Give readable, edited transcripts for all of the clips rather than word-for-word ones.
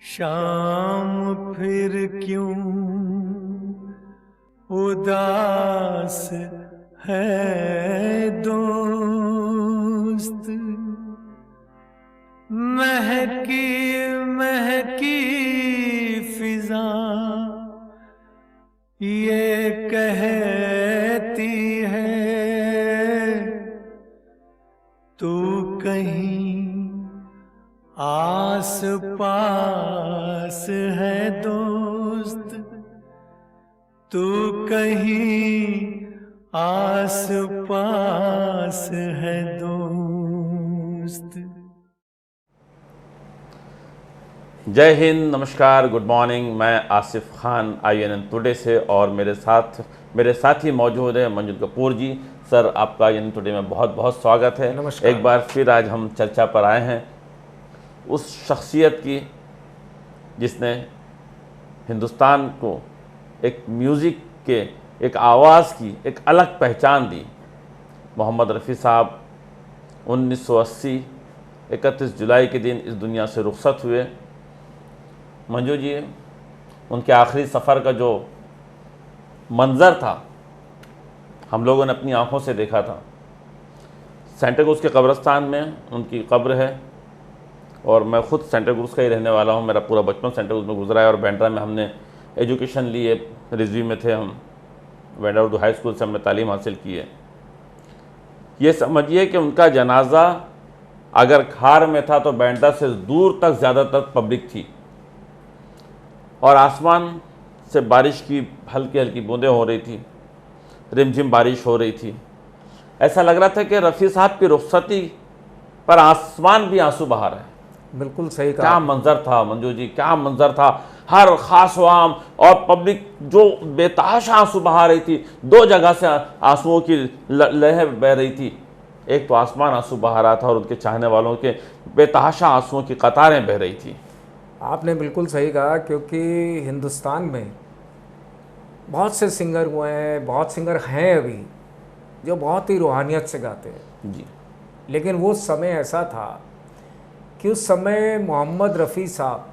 शाम फिर क्यों उदास है दोस्त, महकी महकी फिजा ये कहती है तू कहीं आस पास है दोस्त, तू कहीं आस पास है दोस्त। जय हिंद, नमस्कार, गुड मॉर्निंग। मैं आसिफ खान INN टुडे से और मेरे साथी मौजूद है मंजुल कपूर जी। सर, आपका INN टुडे में बहुत बहुत स्वागत है। नमस्कार। एक बार फिर आज हम चर्चा पर आए हैं उस शख्सियत की जिसने हिंदुस्तान को एक म्यूज़िक के एक आवाज़ की एक अलग पहचान दी। मोहम्मद रफ़ी साहब 1980 31 जुलाई के दिन इस दुनिया से रुखसत हुए। मंजू जी, उनके आखिरी सफ़र का जो मंज़र था हम लोगों ने अपनी आंखों से देखा था। सेंटा क्रूज़ के कब्रिस्तान में उनकी कब्र है और मैं ख़ुद सेंटा क्रूज़ का ही रहने वाला हूँ। मेरा पूरा बचपन सेंटा क्रूज़ में गुजरा है और बैंड्रा में हमने एजुकेशन ली है। रिजवी में थे हम, बैंड्रा उर्दू हाई स्कूल से हमने तालीम हासिल की है। ये समझिए कि उनका जनाजा अगर खार में था तो बैंड्रा से दूर तक ज़्यादातर पब्लिक थी और आसमान से बारिश की हल्की हल्की बूंदें हो रही थी, रिमझिम बारिश हो रही थी। ऐसा लग रहा था कि रफ़ी साहब की रुखसती पर आसमान भी आंसू बहा रहा है। बिल्कुल सही कहा। क्या मंजर था मंजू जी, क्या मंजर था। हर खासवाम और पब्लिक जो बेतहाशा आंसू बहा रही थी। दो जगह से आंसुओं की लहर बह रही थी। एक तो आसमान आंसू बहा रहा था और उनके चाहने वालों के बेतहाशा आंसुओं की कतारें बह रही थी। आपने बिल्कुल सही कहा, क्योंकि हिंदुस्तान में बहुत से सिंगर हुए हैं, बहुत सिंगर हैं अभी जो बहुत ही रूहानियत से गाते हैं जी। लेकिन वो समय ऐसा था कि उस समय मोहम्मद रफ़ी साहब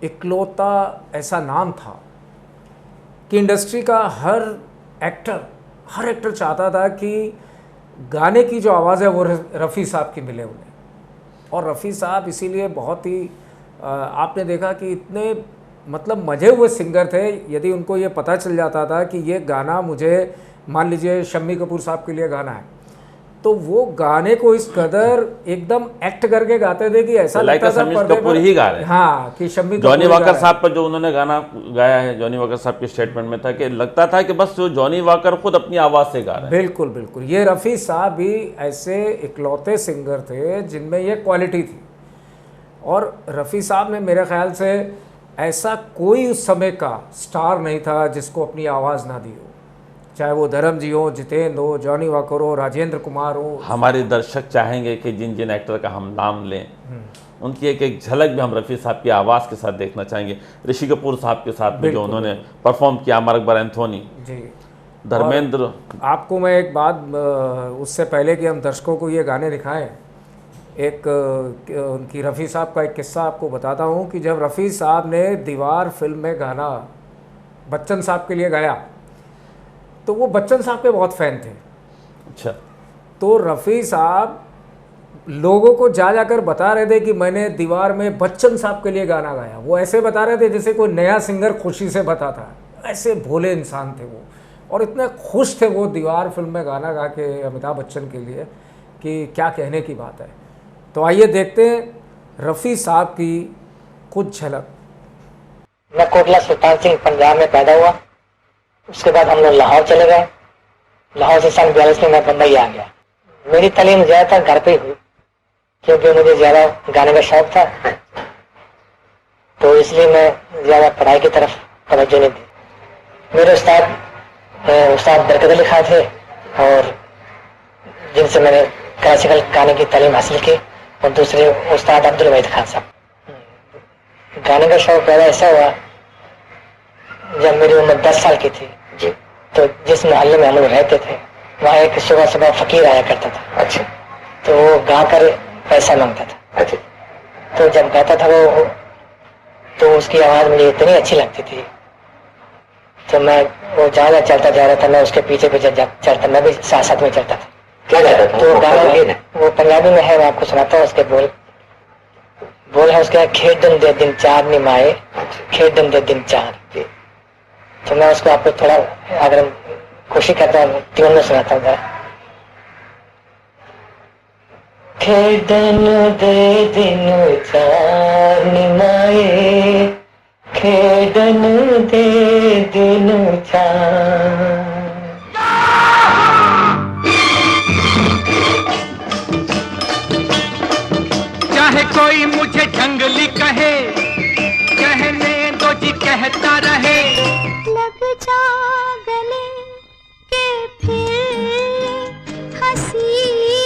इकलौता ऐसा नाम था कि इंडस्ट्री का हर एक्टर चाहता था कि गाने की जो आवाज़ है वो रफ़ी साहब की मिले उन्हें। और रफ़ी साहब इसीलिए बहुत ही आपने देखा कि इतने मतलब मजे हुए सिंगर थे। यदि उनको ये पता चल जाता था कि ये गाना मुझे, मान लीजिए शम्मी कपूर साहब के लिए गाना है, तो वो गाने को इस कदर एकदम एक्ट करके गाते थे कि ऐसा लगता था शम्मी कपूर ही गा रहे हैं। हाँ, कि शम्मी जॉनी वॉकर साहब पर जो उन्होंने गाना गाया है, जॉनी वॉकर साहब के स्टेटमेंट में था कि लगता था कि बस जो जॉनी वॉकर खुद अपनी आवाज़ से गा रहे हैं। बिल्कुल बिल्कुल। ये रफ़ी साहब भी ऐसे इकलौते सिंगर थे जिनमें ये क्वालिटी थी। और रफ़ी साहब ने मेरे ख्याल से ऐसा कोई उस समय का स्टार नहीं था जिसको अपनी आवाज़ ना दी हो, चाहे वो धर्म जी हो, जितेंद्र हो, जॉनी वॉकर हो, राजेंद्र कुमार हो। हमारे दर्शक चाहेंगे कि जिन जिन एक्टर का हम नाम लें उनकी एक एक झलक भी हम रफ़ी साहब की आवाज़ के साथ देखना चाहेंगे। ऋषि कपूर साहब के साथ में जो उन्होंने परफॉर्म किया, अमर अकबर एंथोनी जी, धर्मेंद्र। आपको मैं एक बात, उससे पहले कि हम दर्शकों को ये गाने दिखाएं, एक उनकी रफ़ी साहब का एक किस्सा आपको बताता हूँ कि जब रफ़ी साहब ने दीवार फिल्म में गाना बच्चन साहब के लिए गाया तो वो बच्चन साहब के बहुत फ़ैन थे। अच्छा। तो रफ़ी साहब लोगों को जाकर बता रहे थे कि मैंने दीवार में बच्चन साहब के लिए गाना गाया। वो ऐसे बता रहे थे जैसे कोई नया सिंगर खुशी से बताता है। ऐसे भोले इंसान थे वो और इतने खुश थे वो दीवार फिल्म में गाना गा के अमिताभ बच्चन के लिए कि क्या कहने की बात है। तो आइए देखते हैं रफ़ी साहब की कुछ झलक। मैं कोटला सुल्तान सिंह पंजाब में पैदा हुआ। उसके बाद हम लोग लाहौर चले गए। लाहौर से सन 42 में मैं बम्बई आ गया। मेरी तालीम ज़्यादातर घर पे हुई क्योंकि मुझे ज़्यादा गाने का शौक था, तो इसलिए मैं ज़्यादा पढ़ाई की तरफ तवज्जो नहीं दी। मेरे उस्ताद बरकत अली खान थे और जिनसे मैंने क्लासिकल गाने की तालीम हासिल की, और दूसरे उस्ताद अब्दुल वहीद खान साहब। गाने का शौक पैदा ऐसा हुआ जब मेरी उम्र 10 साल की थी जी। तो जिस मोहल्ले में हम लोग रहते थे वहाँ एक सुबह सुबह फकीर आया करता था। अच्छा। तो वो गा कर पैसा मांगता था। अच्छा। तो जब गाता था वो तो उसकी आवाज़ मुझे इतनी अच्छी लगती थी, तो मैं वो जहाँ चलता जा रहा था मैं उसके पीछे पीछे चलता, मैं भी साथ साथ में चलता था। क्या गाता था? तो गाना वो पंजाबी में है, मैं आपको सुनाता हूँ। उसके बोल है उसके, खेडन दे दिन चार निमाए, खेडन दे दिन चार। तो मैं उसको आपको थोड़ा अगर कोशिश करता हूँ ट्यून में सुनाता हूँ। खेडन दे दिन चार निमाए, खेडन दे दिन चार। चाहे कोई मुझे जंगली कहे, कहने दो जी कहता रहे। लग जा गले के फिर हंसी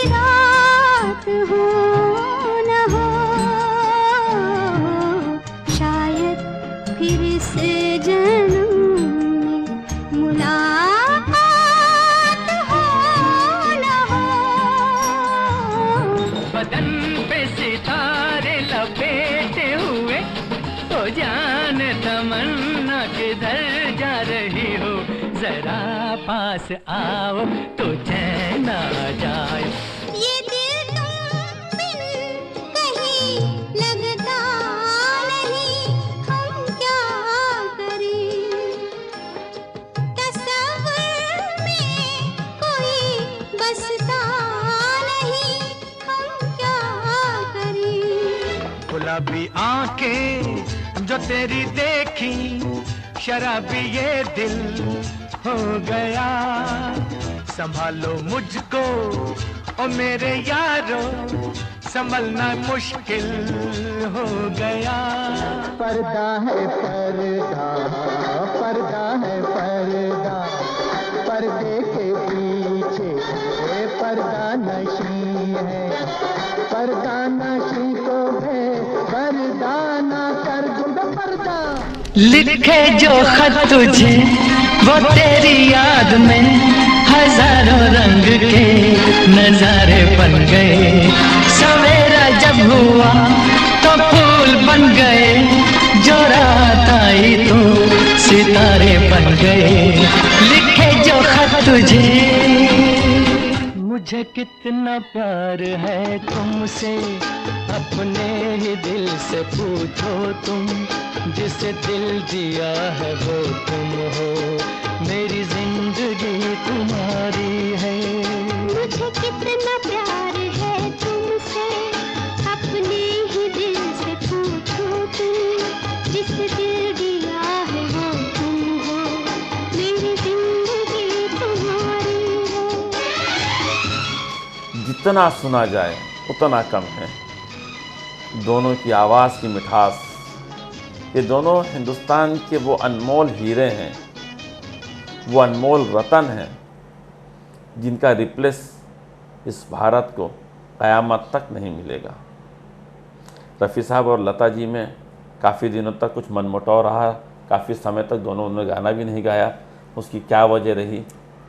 रात हो न हो, शायद फिर से जन्म में मुलाकात हो न हो। बदन पे सितारे लपेटे हुए, तो जान तमन्ना किधर जा रही हो, जरा पास आओ तो चैन आ जाए। ये दिल तुम बिन कहीं लगता नहीं, हम क्या करें, तस्वीर में कोई बसता नहीं, हम क्या करें। गुलाबी आंखें जो तेरी देखी, शराबी ये दिल हो गया। संभालो मुझको ओ मेरे यारो, संभलना मुश्किल हो गया। पर्दा है पर्दा, पर्दा है पर्दा, पर्दे के पीछे पर्दा नशी है, पर्दा नशी को पर्दा ना कर दूंगा पर्दा। लिखे जो खत तुझे वो तेरी याद में, हजारों रंग के नजारे बन गए। सवेरा जब हुआ तो फूल बन गए, जो रात आई तो सितारे बन गए। लिखे जो खत तुझे, मुझे कितना प्यार है तुमसे, अपने ही दिल से पूछो तुम, जिसे दिल दिया है वो तुम हो, मेरी जिंदगी तुम्हारी है। मुझे कितना प्यार है तुमसे, अपने ही दिल से पूछो तुम, जिसे दिल दिया है वो तुम हो, मेरी जिंदगी तुम्हारी है। जितना सुना जाए उतना कम है। दोनों की आवाज़ की मिठास, ये दोनों हिंदुस्तान के वो अनमोल हीरे हैं, वो अनमोल रतन हैं, जिनका रिप्लेस इस भारत को क़यामत तक नहीं मिलेगा। रफ़ी साहब और लता जी में काफ़ी दिनों तक कुछ मनमुटाव रहा, काफ़ी समय तक दोनों ने गाना भी नहीं गाया। उसकी क्या वजह रही?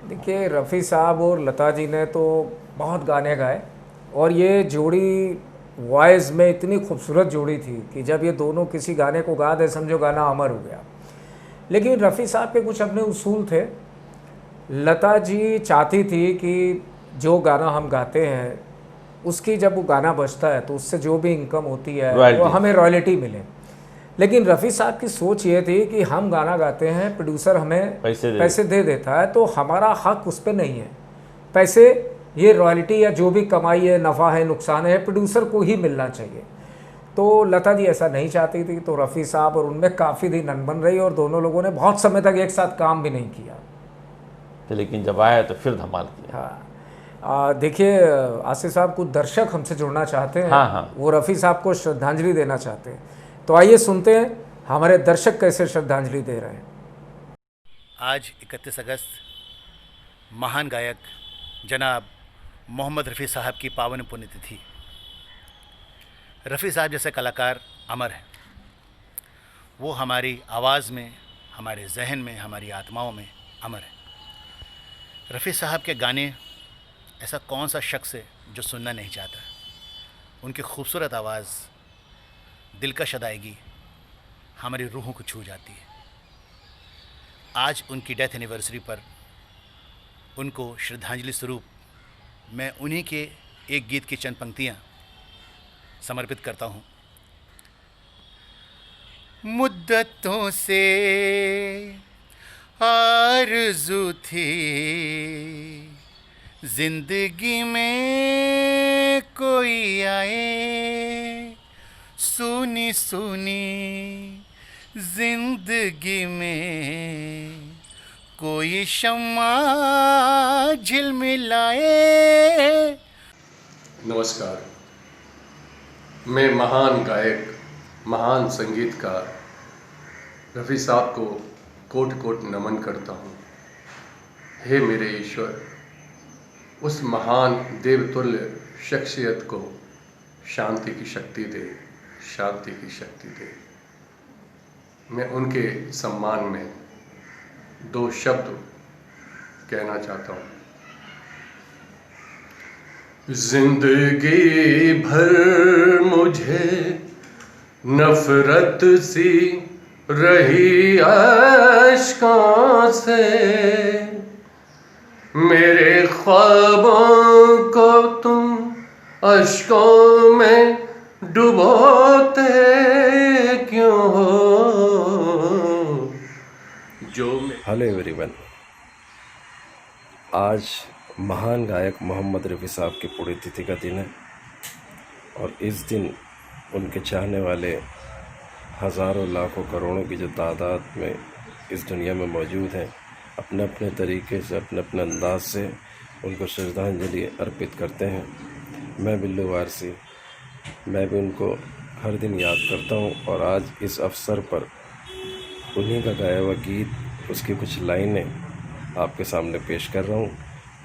देखिए, रफ़ी साहब और लता जी ने तो बहुत गाने गाए, और ये जोड़ी वॉइस में इतनी खूबसूरत जोड़ी थी कि जब ये दोनों किसी गाने को गा दे, समझो गाना अमर हो गया। लेकिन रफ़ी साहब के कुछ अपने उसूल थे। लता जी चाहती थी कि जो गाना हम गाते हैं उसकी जब वो गाना बजता है तो उससे जो भी इनकम होती है वो हमें रॉयल्टी मिले। लेकिन रफ़ी साहब की सोच ये थी कि हम गाना गाते हैं, प्रोड्यूसर हमें पैसे दे देता है, तो हमारा हक उस पर नहीं है। पैसे, ये रॉयल्टी या जो भी कमाई है, नफ़ा है, नुकसान है, प्रोड्यूसर को ही मिलना चाहिए। तो लता जी ऐसा नहीं चाहती थी, तो रफ़ी साहब और उनमें काफ़ी दिन अनबन रही, और दोनों लोगों ने बहुत समय तक एक साथ काम भी नहीं किया। लेकिन जब आए तो फिर धमाल किया। हाँ, देखिए आसिफ साहब, कुछ दर्शक हमसे जुड़ना चाहते हैं। हाँ। वो रफ़ी साहब को श्रद्धांजलि देना चाहते हैं, तो आइए सुनते हैं हमारे दर्शक कैसे श्रद्धांजलि दे रहे हैं। आज 31 अगस्त महान गायक जनाब मोहम्मद रफ़ी साहब की पावन पुण्यतिथि। रफ़ी साहब जैसे कलाकार अमर हैं। वो हमारी आवाज़ में, हमारे जहन में, हमारी आत्माओं में अमर है। रफ़ी साहब के गाने ऐसा कौन सा शख्स है जो सुनना नहीं चाहता। उनकी खूबसूरत आवाज़, दिलकश अदायगी हमारी रूहों को छू जाती है। आज उनकी डेथ एनिवर्सरी पर उनको श्रद्धांजलि स्वरूप मैं उन्हीं के एक गीत की चंद पंक्तियां समर्पित करता हूं। मुद्दतों से आरज़ू थी जिंदगी में कोई आए, सुनी सुनी जिंदगी में कोई शम्मा झिलमिलाए। नमस्कार, मैं महान गायक, महान संगीतकार रफ़ी साहब को कोटि कोटि नमन करता हूँ। हे मेरे ईश्वर, उस महान देवतुल्य शख्सियत को शांति की शक्ति दे, शांति की शक्ति दे। मैं उनके सम्मान में दो शब्द कहना चाहता हूँ। जिंदगी भर मुझे नफरत सी रही अश्कों से, मेरे ख्वाबों को तुम अश्कों में डुबोते क्यों हो? हेलो एवरीवन, आज महान गायक मोहम्मद रफ़ी साहब की पुण्यतिथि का दिन है और इस दिन उनके चाहने वाले हज़ारों लाखों करोड़ों की जो तादाद में इस दुनिया में मौजूद हैं, अपने अपने तरीके से, अपने अपने अंदाज से उनको श्रद्धांजलि अर्पित करते हैं। मैं बिल्लू वारसी, मैं भी उनको हर दिन याद करता हूँ और आज इस अवसर पर उन्हीं का गाया हुआ गीत, उसकी कुछ लाइनें आपके सामने पेश कर रहा हूँ।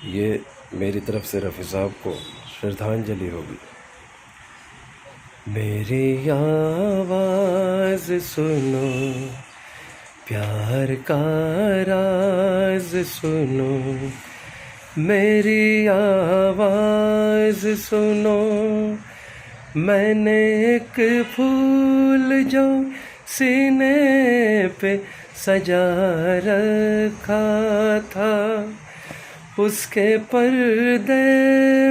ये मेरी तरफ से रफ़ी साहब को श्रद्धांजलि होगी। मेरी आवाज़ सुनो, प्यार का राज सुनो, मेरी आवाज़ सुनो, मैंने एक फूल जो सीने पे सजा रखा था, उसके पर्दे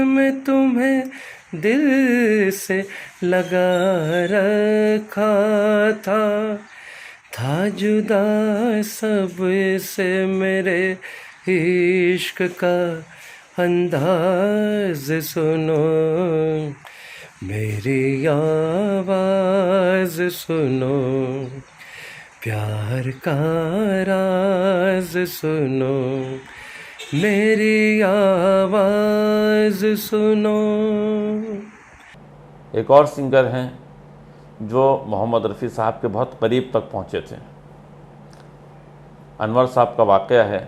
में तुम्हें दिल से लगा रखा था जुदा सब से मेरे इश्क का अंदाज सुनो, मेरी आवाज़ सुनो, प्यार का राज सुनो, मेरी आवाज़ सुनो। एक और सिंगर हैं जो मोहम्मद रफ़ी साहब के बहुत करीब तक पहुंचे थे। अनवर साहब का वाक़या है,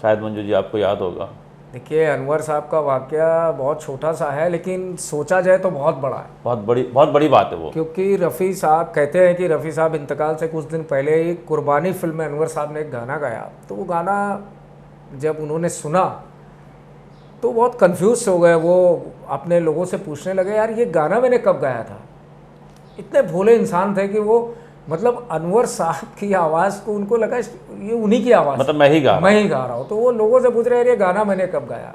शायद मंजू जी आपको याद होगा। देखिए, अनवर साहब का वाक़या बहुत छोटा सा है, लेकिन सोचा जाए तो बहुत बड़ा है। बहुत बड़ी बात है वो, क्योंकि रफ़ी साहब कहते हैं कि रफ़ी साहब इंतकाल से कुछ दिन पहले ही कुर्बानी फिल्म में अनवर साहब ने एक गाना गाया। तो वो गाना जब उन्होंने सुना तो बहुत कंफ्यूज हो गए। वो अपने लोगों से पूछने लगे, यार ये गाना मैंने कब गाया था। इतने भोले इंसान थे कि वो मतलब अनवर साहब की आवाज़ को उनको लगा ये उन्हीं की आवाज़, मतलब मैं ही गा रहा हूँ। तो वो लोगों से पूछ रहे, यार ये गाना मैंने कब गाया।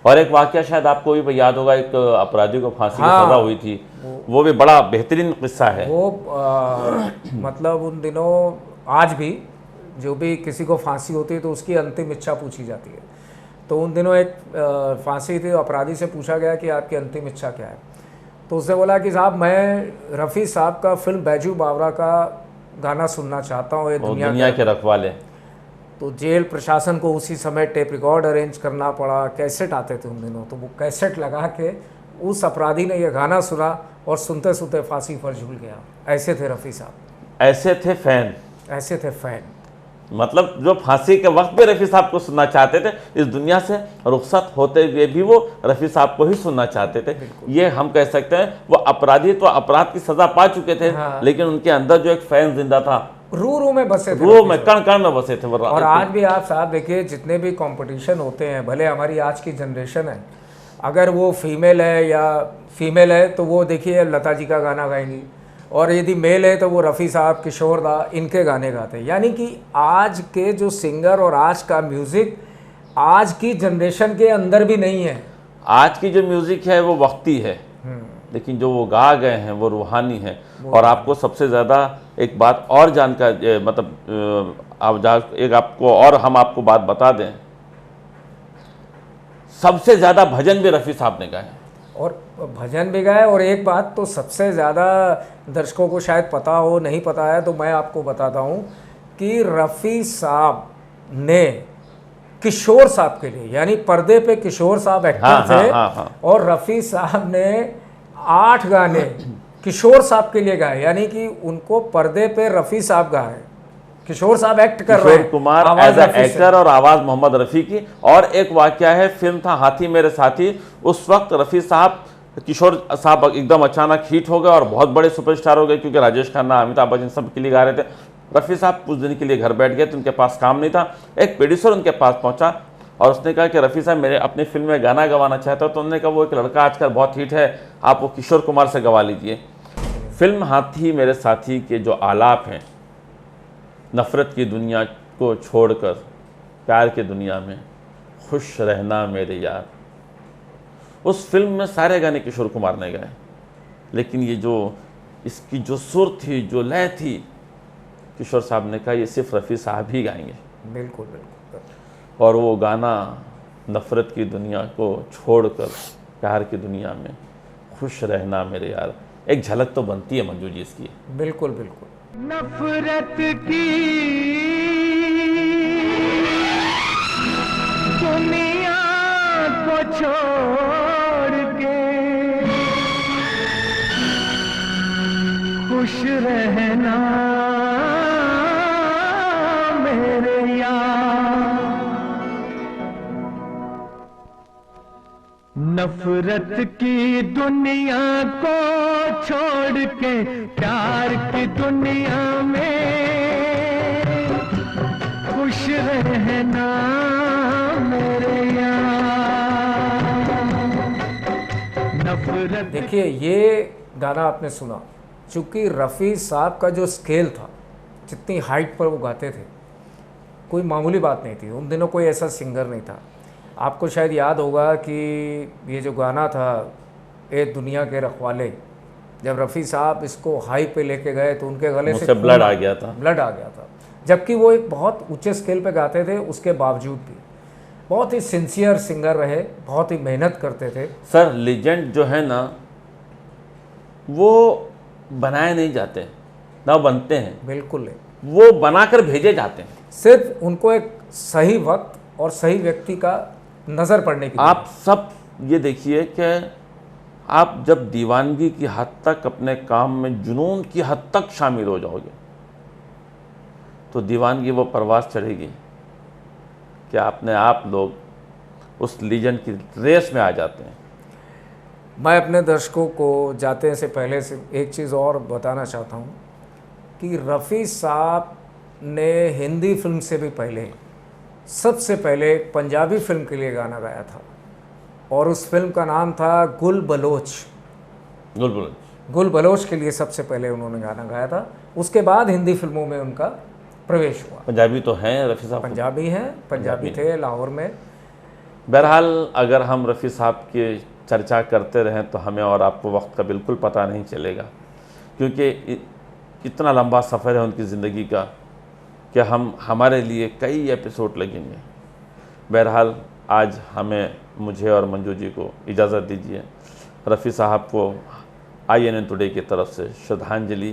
और एक वाक़या शायद आपको भी याद होगा, एक अपराधी को फांसी की सज़ा हुई थी, वो भी बड़ा बेहतरीन किस्सा है। वो मतलब उन दिनों आज भी जो भी किसी को फांसी होती है तो उसकी अंतिम इच्छा पूछी जाती है। तो उन दिनों एक फांसी थी, अपराधी से पूछा गया कि आपकी अंतिम इच्छा क्या है। तो उसने बोला कि साहब मैं रफ़ी साहब का फिल्म बैजू बावरा का गाना सुनना चाहता हूँ, ये दुनिया के रखवाले। तो जेल प्रशासन को उसी समय टेप रिकॉर्ड अरेंज करना पड़ा, कैसेट आते थे उन दिनों, तो वो कैसेट लगा के उस अपराधी ने ये गाना सुना और सुनते सुनते फांसी पर झूल गया। ऐसे थे रफ़ी साहब, ऐसे थे फैन। मतलब जो फांसी के वक्त पे रफ़ी साहब को सुनना चाहते थे, इस दुनिया से रुखसत होते हुए भी वो रफ़ी साहब को ही सुनना चाहते थे। ये हम कह सकते हैं, वो अपराधी तो अपराध की सज़ा पा चुके थे, लेकिन उनके अंदर जो एक फैन जिंदा था, रू में बसे थे, रू में कण कण में बसे थे। और आज भी आप साहब देखिए, जितने भी कंपटीशन होते हैं, भले हमारी आज की जनरेशन है, अगर वो फीमेल है या फीमेल है तो वो देखिए लता जी का गाना गाएंगी, और यदि मेल है तो वो रफ़ी साहब, किशोर दा, इनके गाने गाते हैं। यानी कि आज के जो सिंगर और आज का म्यूज़िक आज की जनरेशन के अंदर भी नहीं है। आज की जो म्यूज़िक है वो वक्ती है, लेकिन जो वो गा गए हैं वो रूहानी है। और आपको सबसे ज़्यादा एक बात और जानकर मतलब एक आपको और हम आपको बात बता दें, सबसे ज़्यादा भजन भी रफ़ी साहब ने गाए और भजन भी गाए। और एक बात तो सबसे ज़्यादा दर्शकों को शायद पता हो, नहीं पता है तो मैं आपको बताता हूँ कि रफ़ी साहब ने किशोर साहब के लिए, यानी पर्दे पे किशोर साहब एक्टर थे, और रफ़ी साहब ने 8 गाने किशोर साहब के लिए गाए। यानी कि उनको पर्दे पे रफ़ी साहब गाए, किशोर साहब एक्ट कर रहे हैं, किशोर कुमार एज एक्टर और आवाज़ मोहम्मद रफ़ी की। और एक वाकया है, फिल्म था हाथी मेरे साथी, उस वक्त रफ़ी साहब, किशोर साहब एकदम अचानक हिट हो गए और बहुत बड़े सुपरस्टार हो गए, क्योंकि राजेश खन्ना, अमिताभ बच्चन सब के लिए गा रहे थे। रफ़ी साहब कुछ दिन के लिए घर बैठ गए तो उनके पास काम नहीं था। एक प्रोड्यूसर उनके पास पहुंचा और उसने कहा कि रफ़ी साहब मेरे अपनी फिल्म में गाना गवाना चाहता हूं। तो उन्होंने कहा वो एक लड़का आजकल बहुत हिट है, आप वो किशोर कुमार से गवा लीजिए। फिल्म हाथी मेरे साथी के जो आलाप हैं, नफ़रत की दुनिया को छोड़कर प्यार की दुनिया में खुश रहना मेरे यार, उस फिल्म में सारे गाने किशोर कुमार ने गाए, लेकिन ये जो इसकी जो सुर थी, जो लय थी, किशोर साहब ने कहा ये सिर्फ रफ़ी साहब ही गाएंगे। बिल्कुल बिल्कुल। और वो गाना नफ़रत की दुनिया को छोड़कर प्यार की दुनिया में खुश रहना मेरे यार, एक झलक तो बनती है मंजू जी इसकी। बिल्कुल बिल्कुल। नफरत की दुनिया को छोड़ के खुश रहना मेरे यार, नफरत की दुनिया को छोड़ के प्यार की दुनिया में खुश रहना मेरे यार, नफरत। देखिए ये गाना आपने सुना, चूँकि रफ़ी साहब का जो स्केल था, जितनी हाइट पर वो गाते थे, कोई मामूली बात नहीं थी। उन दिनों कोई ऐसा सिंगर नहीं था। आपको शायद याद होगा कि ये जो गाना था ए दुनिया के रखवाले, जब रफ़ी साहब इसको हाई पे लेके गए तो उनके गले से ब्लड आ गया था, ब्लड आ गया था। जबकि वो एक बहुत ऊंचे स्केल पे गाते थे, उसके बावजूद भी बहुत ही सिंसियर सिंगर रहे, बहुत ही मेहनत करते थे। सर लीजेंड जो है ना वो बनाए नहीं जाते ना, बनते हैं। बिल्कुल वो बनाकर भेजे जाते हैं। सिर्फ उनको एक सही वक्त और सही व्यक्ति का नज़र पड़ने की। आप सब ये देखिए कि आप जब दीवानगी की हद तक अपने काम में जुनून की हद तक शामिल हो जाओगे तो दीवानगी वो परवास चढ़ेगी कि अपने आप लोग उस लीजेंड की रेस में आ जाते हैं। मैं अपने दर्शकों को जाते से पहले से एक चीज़ और बताना चाहता हूँ कि रफ़ी साहब ने हिंदी फिल्म से भी पहले सबसे पहले पंजाबी फिल्म के लिए गाना गाया था, और उस फिल्म का नाम था गुल बलोच। गुल बलोच के लिए सबसे पहले उन्होंने गाना गाया था। उसके बाद हिंदी फिल्मों में उनका प्रवेश हुआ। पंजाबी तो हैं रफ़ी साहब, पंजाबी हैं, पंजाबी थे लाहौर में। बहरहाल अगर हम रफ़ी साहब की चर्चा करते रहें तो हमें और आपको वक्त का बिल्कुल पता नहीं चलेगा, क्योंकि इतना लंबा सफ़र है उनकी ज़िंदगी का कि हमारे लिए कई एपिसोड लगेंगे। बहरहाल आज मुझे और मंजू जी को इजाज़त दीजिए। रफ़ी साहब को INN टुडे की तरफ से श्रद्धांजलि।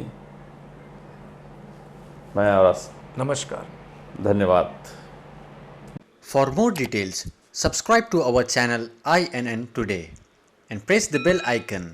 मैं और नमस्कार, धन्यवाद। For more details, subscribe to our channel INN Today and press the bell icon.